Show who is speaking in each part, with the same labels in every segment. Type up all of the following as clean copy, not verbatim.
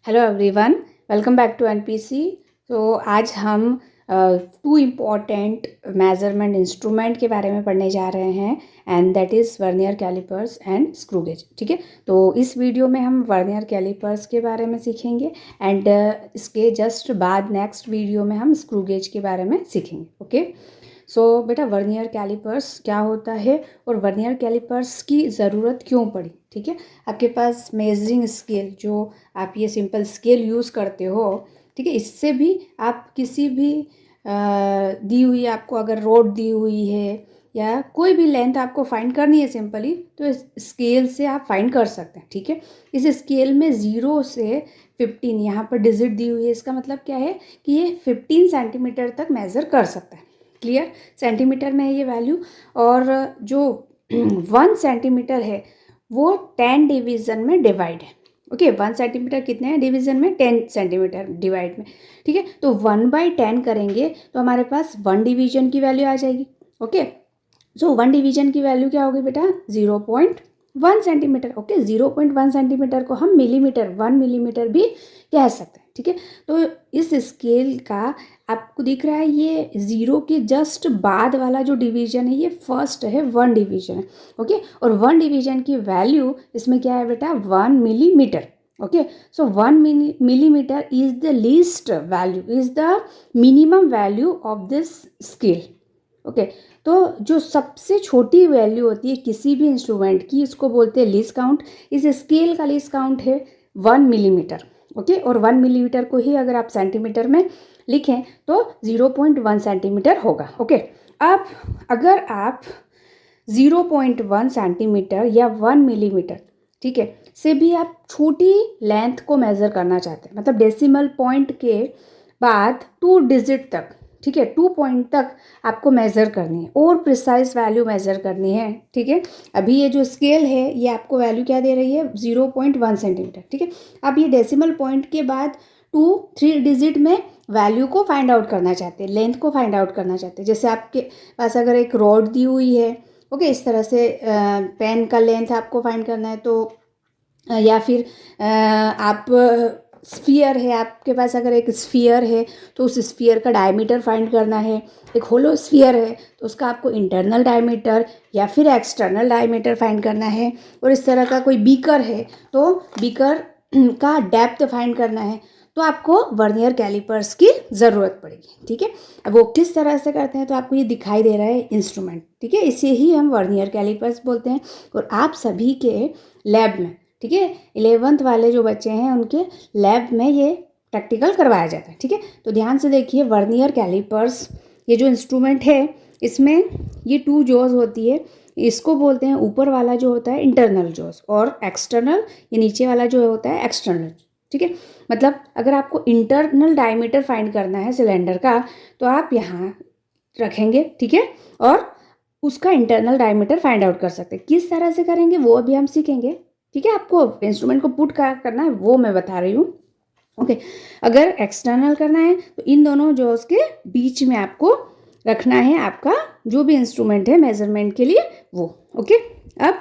Speaker 1: Hello everyone, welcome back to NPC. तो आज हम टू इम्पॉर्टेंट मेजरमेंट इंस्ट्रूमेंट के बारे में पढ़ने जा रहे हैं and that is vernier calipers and screw gauge. ठीक है, तो इस वीडियो में हम वर्नियर कैलिपर्स के बारे में सीखेंगे एंड इसके जस्ट बाद नेक्स्ट वीडियो में हम स्क्रू गेज के बारे में सीखेंगे। ओके, सो बेटा वर्नियर कैलिपर्स क्या होता है और वर्नियर कैलिपर्स की ज़रूरत क्यों पड़ी। ठीक है, आपके पास मेजरिंग स्केल जो आप ये सिंपल स्केल यूज़ करते हो, ठीक है, इससे भी आप किसी भी दी हुई आपको अगर रोड दी हुई है या कोई भी लेंथ आपको फाइंड करनी है सिंपली, तो इस स्केल से आप फाइंड कर सकते हैं। ठीक है, इस स्केल में 0 से 15 यहाँ पर डिजिट दी हुई है, इसका मतलब क्या है कि ये 15 सेंटीमीटर तक मेज़र कर सकता है। क्लियर, सेंटीमीटर में है ये वैल्यू। और जो 1 सेंटीमीटर है वो 10 डिवीज़न में डिवाइड है। ओके, 1 सेंटीमीटर कितने हैं डिवीज़न में, 10 सेंटीमीटर डिवाइड में। ठीक है, तो 1/10 करेंगे तो हमारे पास 1 डिवीज़न की वैल्यू आ जाएगी। ओके, सो 1 डिवीज़न की वैल्यू क्या होगी बेटा, 0.1 सेंटीमीटर। ओके, 0.1 सेंटीमीटर को हम मिलीमीटर, 1 मिलीमीटर भी कह सकते हैं। ठीक है, तो इस स्केल का आपको दिख रहा है ये 0 के जस्ट बाद वाला जो डिवीज़न है ये फर्स्ट है, 1 डिवीज़न है। ओके, और 1 डिवीज़न की वैल्यू इसमें क्या है बेटा, 1 millimetre. Okay, so 1 millimetre is the least value, is the minimum value of this scale. Okay, तो जो सबसे छोटी वैल्यू होती है किसी भी इंस्ट्रूमेंट की, इसको बोलते हैं लीस्ट काउंट। इस स्केल का लीस्ट काउंट है 1 मिलीमीटर। ओके, और 1 मिलीमीटर को ही अगर आप सेंटीमीटर में लिखें तो 0.1 सेंटीमीटर होगा। ओके, अब अगर आप 0.1 सेंटीमीटर या 1 मिलीमीटर, ठीक है, से भी आप छोटी लेंथ को मेज़र करना चाहते हैं, मतलब डेसिमल पॉइंट के बाद 2 डिजिट तक, ठीक है, 2 पॉइंट तक आपको मेज़र करनी है और प्रिसाइज वैल्यू मेज़र करनी है। ठीक है, अभी ये जो स्केल है ये आपको वैल्यू क्या दे रही है, 0.1 सेंटीमीटर। ठीक है, अब ये डेसिमल पॉइंट के बाद 2-3 डिजिट में वैल्यू को फाइंड आउट करना चाहते हैं, लेंथ को फाइंड आउट करना चाहते हैं। जैसे आपके पास अगर एक रॉड दी हुई है, ओके, इस तरह से पेन का लेंथ आपको फाइंड करना है, तो या फिर आप स्फीयर है, आपके पास अगर एक स्फीयर है तो उस स्फीयर का डायमीटर फाइंड करना है। एक होलो स्फीयर है तो उसका आपको इंटरनल डायमीटर या फिर एक्सटर्नल डायमीटर फाइंड करना है। और इस तरह का कोई बीकर है तो बीकर का डेप्थ फाइंड करना है, तो आपको वर्नियर कैलिपर्स की ज़रूरत पड़ेगी। ठीक है, अब वो किस तरह से करते हैं तो आपको ये दिखाई दे रहा है इंस्ट्रूमेंट। ठीक है, इसे ही हम वर्नियर कैलिपर्स बोलते हैं। और आप सभी के लैब में, ठीक है, 11th वाले जो बच्चे हैं उनके लैब में ये प्रैक्टिकल करवाया जाता है। ठीक है, तो ध्यान से देखिए, वर्नियर कैलिपर्स ये जो इंस्ट्रूमेंट है इसमें ये 2 जॉज होती है। इसको बोलते हैं, ऊपर वाला जो होता है इंटरनल जॉज और एक्सटर्नल, ये नीचे वाला जो होता है एक्सटर्नल। ठीक है, मतलब अगर आपको इंटरनल डायमीटर फाइंड करना है सिलेंडर का तो आप यहाँ रखेंगे। ठीक है, और उसका इंटरनल डायमीटर फाइंड आउट कर सकते हैं। किस तरह से करेंगे वो अभी हम सीखेंगे। ठीक है, आपको इंस्ट्रूमेंट को पुट करना है वो मैं बता रही हूँ। ओके, अगर एक्सटर्नल करना है तो इन दोनों जॉज के बीच में आपको रखना है आपका जो भी इंस्ट्रूमेंट है मेजरमेंट के लिए वो। ओके, अब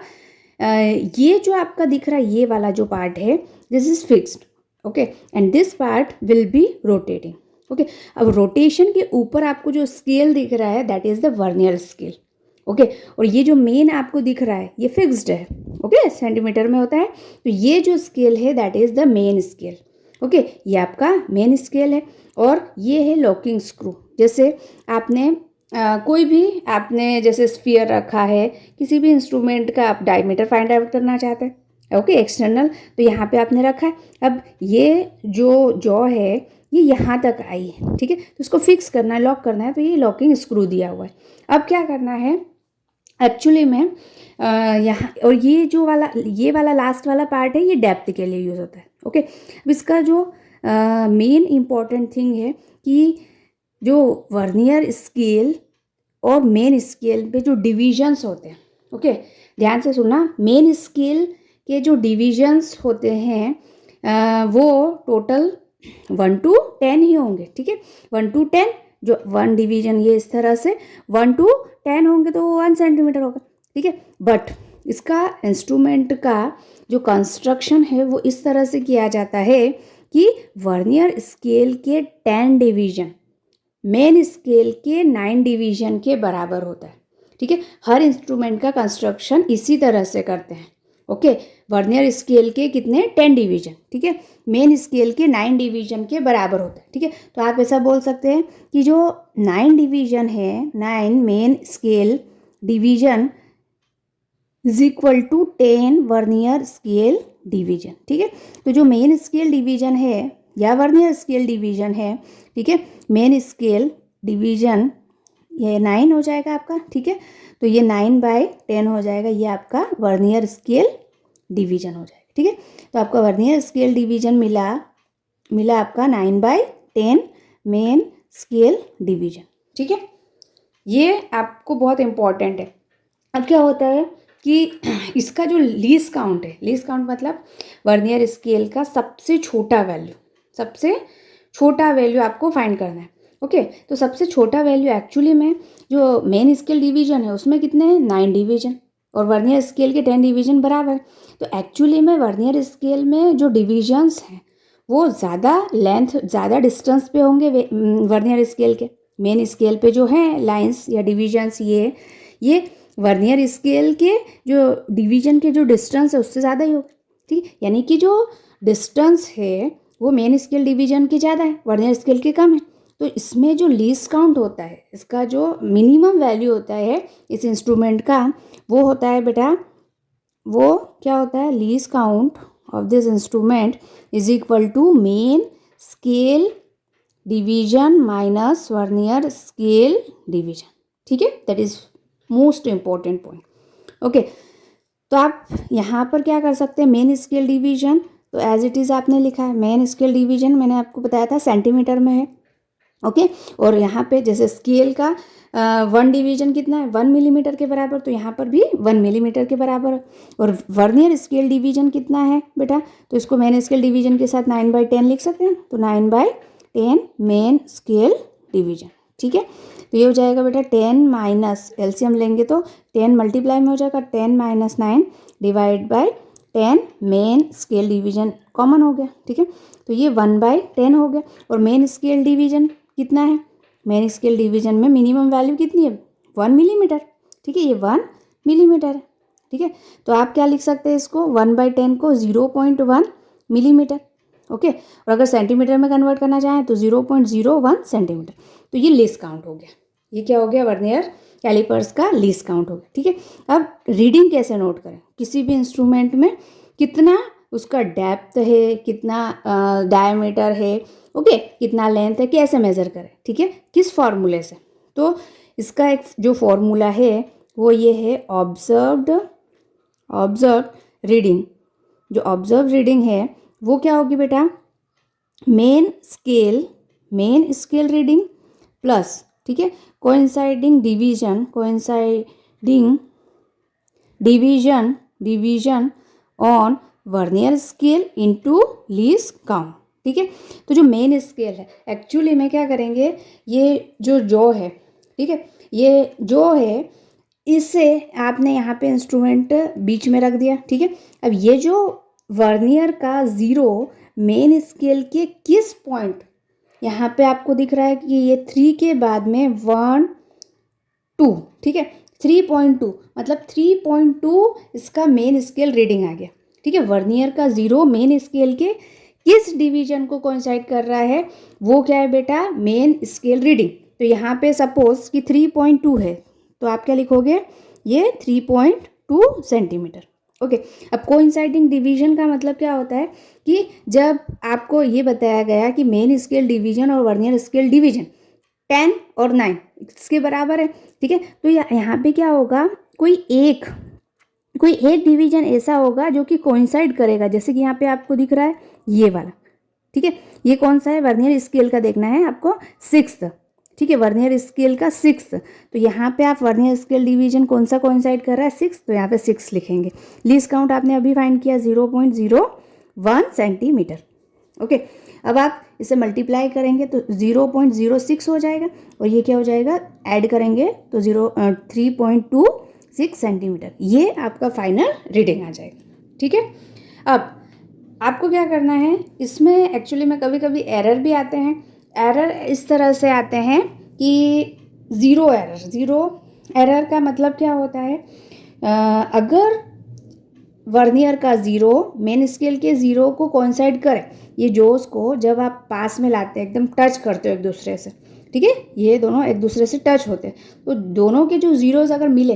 Speaker 1: ये जो आपका दिख रहा है ये वाला जो पार्ट है, this is fixed. Okay, and this part will be rotating. Okay, अब रोटेशन के ऊपर आपको जो स्केल दिख रहा है that is the vernier scale. Okay, और ये जो मेन आपको दिख रहा है ये फिक्स्ड है। ओके, सेंटीमीटर में होता है, तो ये जो स्केल है that is the main scale. Okay, ये आपका मेन स्केल है और ये है लॉकिंग स्क्रू। जैसे आपने कोई भी आपने जैसे स्फीयर रखा है, किसी भी इंस्ट्रूमेंट का आप डायमीटर फाइंड आउट करना चाहते हैं, ओके, एक्सटर्नल, तो यहाँ पे आपने रखा है। अब ये जो जॉ है ये यहाँ तक आई है। ठीक है, तो इसको फिक्स करना है, लॉक करना है, तो ये लॉकिंग स्क्रू दिया हुआ है। अब क्या करना है एक्चुअली में, यहाँ, और ये वाला लास्ट वाला पार्ट है ये डेप्थ के लिए यूज़ होता है। ओके, अब इसका जो मेन इम्पॉर्टेंट थिंग है कि जो वर्नियर स्केल और मेन स्केल पे जो डिविजन्स होते हैं, ओके, ध्यान से सुनना, मेन स्केल के जो डिविजन्स होते हैं वो टोटल 1 to 10 ही होंगे। ठीक है, 1 to 10, जो 1 डिवीजन ये इस तरह से 1 to 10 होंगे तो 1 सेंटीमीटर होगा। ठीक है, बट इसका इंस्ट्रूमेंट का जो कंस्ट्रक्शन है वो इस तरह से किया जाता है कि वर्नियर स्केल के 10 डिवीजन मेन स्केल के 9 डिवीजन के बराबर होता है। ठीक है, हर इंस्ट्रूमेंट का कंस्ट्रक्शन इसी तरह से करते हैं। ओके, वर्नियर स्केल के कितने 10 डिवीजन, ठीक है, मेन स्केल के 9 डिवीजन के बराबर होता है। ठीक है, तो आप ऐसा बोल सकते हैं कि जो 9 डिवीजन है, 9 main scale division is equal to 10 vernier scale division. ठीक है, तो जो मेन स्केल डिवीजन है या वर्नियर स्केल डिवीजन है, ठीक है, मेन स्केल डिवीजन ये 9 हो जाएगा आपका। ठीक है, तो ये 9/10 हो जाएगा, ये आपका वर्नियर स्केल डिवीजन हो जाएगा। ठीक है, तो आपका वर्नियर स्केल डिवीजन मिला आपका 9/10 मेन स्केल डिवीजन। ठीक है, ये आपको बहुत इम्पॉर्टेंट है। अब क्या होता है कि इसका जो लीस्ट काउंट है, लीस्ट काउंट मतलब वर्नियर स्केल का सबसे छोटा वैल्यू आपको फाइंड करना है। ओके, तो सबसे छोटा वैल्यू एक्चुअली में जो मेन स्केल डिवीजन है उसमें कितने हैं 9 डिवीजन और वर्नियर स्केल के 10 डिवीजन बराबर। तो एक्चुअली में वर्नियर स्केल में जो डिविजन्स हैं वो ज़्यादा डिस्टेंस पे होंगे वर्नियर स्केल के। मेन स्केल पे जो हैं लाइंस या डिविजन्स ये वर्नियर स्केल के जो डिवीजन के जो डिस्टेंस है उससे ज़्यादा ही होगा। ठीक है, यानी कि जो डिस्टेंस है वो मेन स्केल डिवीजन की ज़्यादा है, वर्नियर स्केल के कम है। तो इसमें जो लीस्ट काउंट होता है, इसका जो मिनिमम वैल्यू होता है इस इंस्ट्रूमेंट का, वो होता है बेटा, वो क्या होता है, least count of this instrument is equal to main scale division minus vernier scale division. ठीक है, that is most important point. Okay, तो आप यहाँ पर क्या कर सकते हैं, मेन स्केल डिवीजन तो एज इट इज़ आपने लिखा है, मेन स्केल डिवीजन मैंने आपको बताया था सेंटीमीटर में है। ओके, और यहाँ पे जैसे स्केल का 1 डिवीजन कितना है 1 मिलीमीटर के बराबर, तो यहाँ पर भी 1 मिलीमीटर के बराबर। और वर्नियर स्केल डिवीजन कितना है बेटा, तो इसको मेन स्केल डिवीजन के साथ 9/10 लिख सकते हैं, तो 9/10 मेन स्केल डिवीजन। ठीक है, तो ये हो जाएगा बेटा 10 माइनस एलसीएम लेंगे तो 10 मल्टीप्लाई में हो जाएगा 10 - 9 divide by 10 main scale division common हो गया। ठीक है, तो ये 1/10 हो गया। और मेन स्केल डिवीजन कितना है, मेन स्केल डिवीजन में मिनिमम वैल्यू कितनी है 1 मिलीमीटर। ठीक है, ये 1 मिलीमीटर है। ठीक है, तो आप क्या लिख सकते हैं इसको 1/10 को 0.1 मिलीमीटर। ओके, और अगर सेंटीमीटर में कन्वर्ट करना चाहें तो 0.01 सेंटीमीटर। तो ये लीस्ट काउंट हो गया, ये क्या हो गया, वर्नियर कैलिपर्स का लीस्ट काउंट हो गया। ठीक है, अब रीडिंग कैसे नोट करें, किसी भी इंस्ट्रूमेंट में कितना उसका डेप्थ है, कितना डायमीटर है, ओके, कितना लेंथ है, कैसे मेज़र करें। ठीक है, किस फॉर्मूले से, तो इसका एक जो फॉर्मूला है वो ये है ऑब्जर्व्ड रीडिंग। जो ऑब्जर्व रीडिंग है वो क्या होगी बेटा, मेन स्केल रीडिंग प्लस, ठीक है, coinciding division on vernier scale into least count. ठीक है, तो जो मेन स्केल है एक्चुअली में क्या करेंगे, ये जो है, ठीक है, ये जो है इसे आपने यहाँ पे इंस्ट्रूमेंट बीच में रख दिया। ठीक है, अब ये जो वर्नियर का 0 मेन स्केल के किस पॉइंट, यहाँ पे आपको दिख रहा है कि ये 3 के बाद में 1 2, ठीक है, 3.2 मतलब 3.2 इसका मेन स्केल रीडिंग आ गया। ठीक है, वर्नियर का 0 मेन स्केल के किस डिवीजन को कोइंसाइड कर रहा है, वो क्या है बेटा, मेन स्केल रीडिंग। तो यहाँ पे सपोज कि 3.2 है, तो आप क्या लिखोगे, ये 3.2 सेंटीमीटर। ओके, अब कोइंसाइडिंग डिवीजन का मतलब क्या होता है कि जब आपको ये बताया गया कि मेन स्केल डिवीजन और वर्नियर स्केल डिवीजन 10 और 9 इसके बराबर है। ठीक है, तो यहाँ पे क्या होगा, कोई एक डिवीजन ऐसा होगा जो कि कोइंसाइड करेगा, जैसे कि यहाँ पे आपको दिख रहा है ये वाला। ठीक है, ये कौन सा है, वर्नियर स्केल का देखना है आपको 6th। ठीक है, वर्नियर स्केल का 6th, तो यहाँ पे आप वर्नियर स्केल डिवीजन कौन सा कोइंसाइड कर रहा है 6, तो यहाँ पे 6 लिखेंगे। लीस्ट काउंट आपने अभी फाइंड किया 0.01 सेंटीमीटर। ओके, अब आप इसे मल्टीप्लाई करेंगे तो 0.06 हो जाएगा, और ये क्या हो जाएगा, ऐड करेंगे तो 3.26 सेंटीमीटर, ये आपका फाइनल रीडिंग आ जाएगा। ठीक है, अब आपको क्या करना है, इसमें एक्चुअली में कभी कभी एरर भी आते हैं। एरर इस तरह से आते हैं कि ज़ीरो एरर का मतलब क्या होता है, अगर वर्नियर का ज़ीरो मेन स्केल के ज़ीरो को कोइंसाइड करे, ये जोस को जब आप पास में लाते हैं, एकदम टच करते हो एक दूसरे से, ठीक है, ये दोनों एक दूसरे से टच होते हैं, तो दोनों के जो ज़ीरोज़ अगर मिले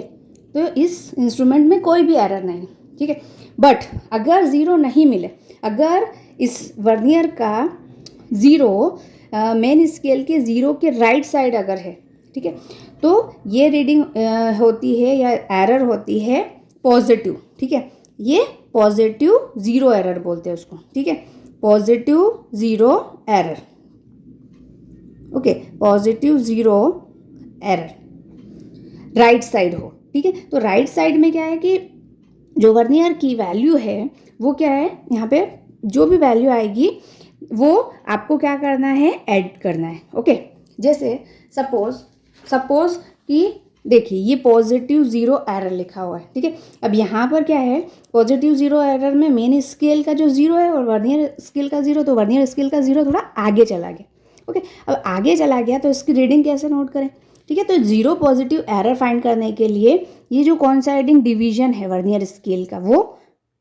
Speaker 1: तो इस इंस्ट्रूमेंट में कोई भी एरर नहीं, ठीक है। बट अगर ज़ीरो नहीं मिले, अगर इस वर्नियर का ज़ीरो मेन स्केल के ज़ीरो के राइट साइड अगर है, ठीक है, तो ये रीडिंग होती है या एरर होती है पॉजिटिव, ठीक है। ये पॉजिटिव ज़ीरो एरर बोलते हैं उसको, ठीक है, positive zero error, okay, positive zero error right side हो, ठीक है। तो राइट साइड में क्या है कि जो वर्नियर की वैल्यू है वो क्या है, यहाँ पे जो भी वैल्यू आएगी वो आपको क्या करना है, ऐड करना है, ओके। जैसे सपोज कि देखिए ये पॉजिटिव ज़ीरो एरर लिखा हुआ है, ठीक है। अब यहाँ पर क्या है, पॉजिटिव ज़ीरो एरर में मेन स्केल का जो ज़ीरो है और वर्नियर स्केल का ज़ीरो, तो वर्नियर स्केल का ज़ीरो थोड़ा आगे चला गया, ओके। अब आगे चला गया तो इसकी रीडिंग कैसे नोट करें, ठीक है। तो ज़ीरो पॉजिटिव एरर फाइंड करने के लिए ये जो कोइंसाइडिंग डिवीजन है वर्नियर स्केल का वो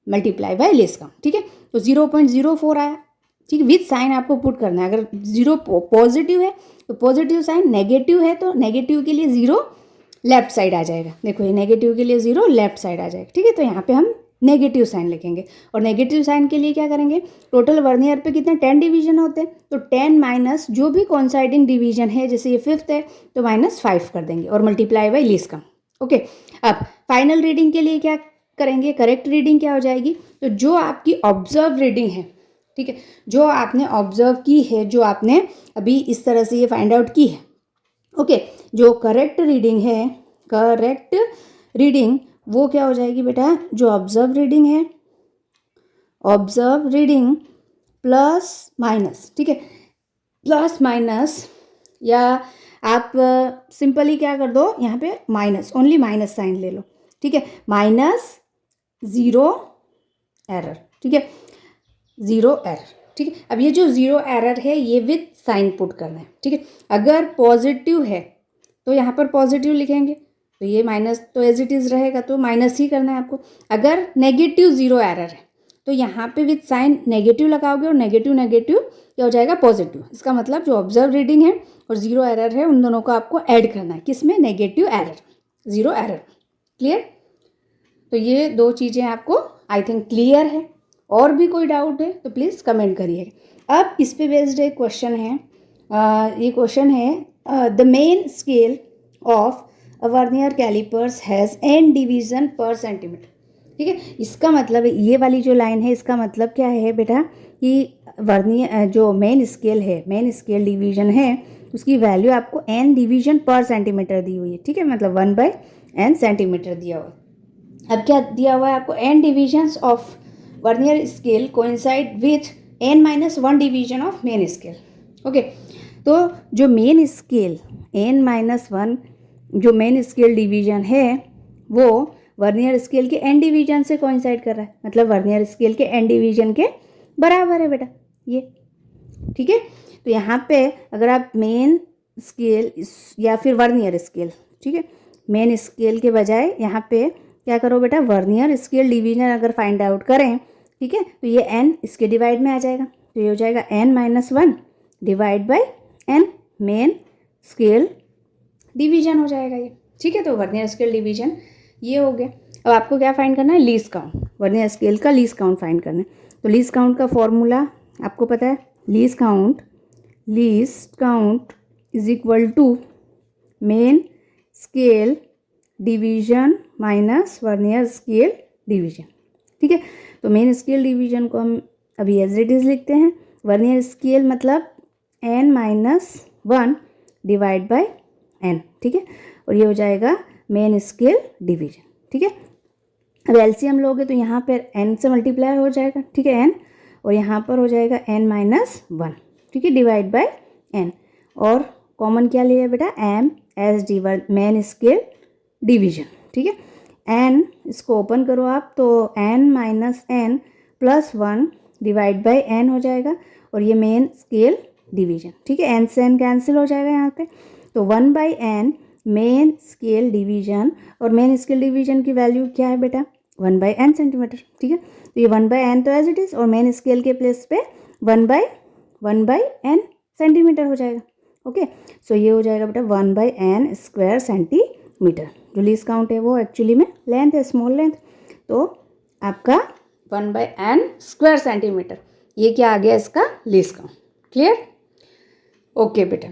Speaker 1: मल्टीप्लाई बाय लेस काउंट, ठीक है। तो 0.04 आया, ठीक है, विथ साइन आपको पुट करना है। अगर ज़ीरो पॉजिटिव है तो पॉजिटिव साइन, नेगेटिव है तो नेगेटिव के लिए ज़ीरो लेफ्ट साइड आ जाएगा। देखो ये नेगेटिव के लिए ज़ीरो लेफ्ट साइड आ जाएगा, ठीक है। तो यहाँ पे हम नेगेटिव साइन लिखेंगे और नेगेटिव साइन के लिए क्या करेंगे, टोटल वर्नियर पे कितने 10 डिवीजन होते हैं, तो 10 माइनस जो भी कोइंसाइडिंग डिवीजन है, जैसे ये 5th है तो -5 कर देंगे और multiply by least count, okay. अब फाइनल रीडिंग के लिए क्या करेंगे, करेक्ट रीडिंग क्या हो जाएगी, तो जो आपकी ऑब्जर्व रीडिंग है, ठीक है, जो आपने ऑब्जर्व की है, जो आपने अभी इस तरह से ये फाइंड आउट की है, ओके, जो करेक्ट रीडिंग है, करेक्ट रीडिंग वो क्या हो जाएगी बेटा, जो ऑब्जर्व रीडिंग है, ऑब्जर्व रीडिंग प्लस माइनस, ठीक है, प्लस माइनस, या आप सिंपली क्या कर दो, यहाँ पे माइनस, ओनली माइनस साइन ले लो, ठीक है, -0 एरर, ठीक है, 0 एरर, ठीक है। अब ये जो 0 एरर है ये विथ साइन पुट करना है, ठीक है। अगर पॉजिटिव है तो यहाँ पर पॉजिटिव लिखेंगे, तो ये माइनस तो एज इट इज़ रहेगा, तो माइनस ही करना है आपको। अगर नेगेटिव 0 एरर है तो यहाँ पे विथ साइन नेगेटिव लगाओगे और नेगेटिव नेगेटिव क्या हो जाएगा, पॉजिटिव। इसका मतलब जो ऑब्जर्व रीडिंग है और 0 एरर है उन दोनों को आपको ऐड करना है, किसमें, नेगेटिव एरर, 0 एरर, क्लियर। तो ये दो चीज़ें आपको आई थिंक क्लियर है। और भी कोई डाउट है तो प्लीज़ कमेंट करिए। अब इस पे बेस्ड एक क्वेश्चन है, ये क्वेश्चन है, the main scale of a vernier calipers has n division per centimetre, ठीक है। इसका मतलब ये वाली जो लाइन है इसका मतलब क्या है बेटा, कि वर्नियर जो मेन स्केल है, मेन स्केल डिवीजन है, उसकी वैल्यू आपको n डिवीजन पर सेंटीमीटर दी हुई है, ठीक है, मतलब 1/n सेंटीमीटर दिया हुआ है। अब क्या दिया हुआ है आपको, n divisions of vernier scale coincide with n-1 division of main scale, okay. तो जो मेन स्केल n-1 जो मेन स्केल डिवीजन है वो वर्नियर स्केल के n डिवीजन से कोइंसाइड कर रहा है, मतलब वर्नियर स्केल के n डिवीजन के बराबर है बेटा ये, ठीक है। तो यहाँ पे अगर आप मेन स्केल या फिर वर्नियर स्केल, ठीक है, मेन स्केल के बजाय यहाँ पे क्या करो बेटा, वर्नियर स्केल डिवीजन अगर फाइंड आउट करें, ठीक है, तो ये n इसके डिवाइड में आ जाएगा, तो ये हो जाएगा n-1 divide by n main scale division हो जाएगा ये, ठीक है। तो वर्नियर स्केल डिवीजन ये हो गया। अब आपको क्या फाइंड करना है, लीस्ट काउंट, वर्नियर स्केल का लीस्ट काउंट फाइंड करना है। तो लीस्ट काउंट का फॉर्मूला आपको पता है, least count is equal to main scale division minus vernier scale division, ठीक है। तो मेन स्केल डिवीजन को हम अभी एज इट इज लिखते हैं, वर्नियर स्केल मतलब n-1 डिवाइड बाय n, ठीक है, और ये हो जाएगा मेन स्केल डिवीजन, ठीक है। अब एलसीएम लोगे तो यहाँ पर n से मल्टीप्लाई हो जाएगा, ठीक है, n, और यहाँ पर हो जाएगा n-1, ठीक है, डिवाइड बाय n, और कॉमन क्या लिया बेटा, m S D main scale division, ठीक है। n इसको ओपन करो आप, तो n-n +1 डिवाइड बाय एन हो जाएगा, और ये मेन स्केल डिवीजन, ठीक है। एन से एन कैंसिल हो जाएगा यहाँ पे, तो 1/n मेन स्केल डिवीजन, और मेन स्केल डिवीजन की वैल्यू क्या है बेटा, 1/n सेंटीमीटर, ठीक है। तो ये 1/n तो एज इट इज़, और मेन स्केल के प्लेस पे 1/n सेंटीमीटर हो जाएगा। ओके, सो ये हो जाएगा बेटा 1/n स्क्वायर सेंटीमीटर। जो लीस्ट काउंट है वो एक्चुअली में लेंथ है, स्मॉल लेंथ, तो आपका 1/n स्क्वायर सेंटीमीटर, ये क्या आ गया इसका लीस्ट काउंट। क्लियर? ओके बेटा।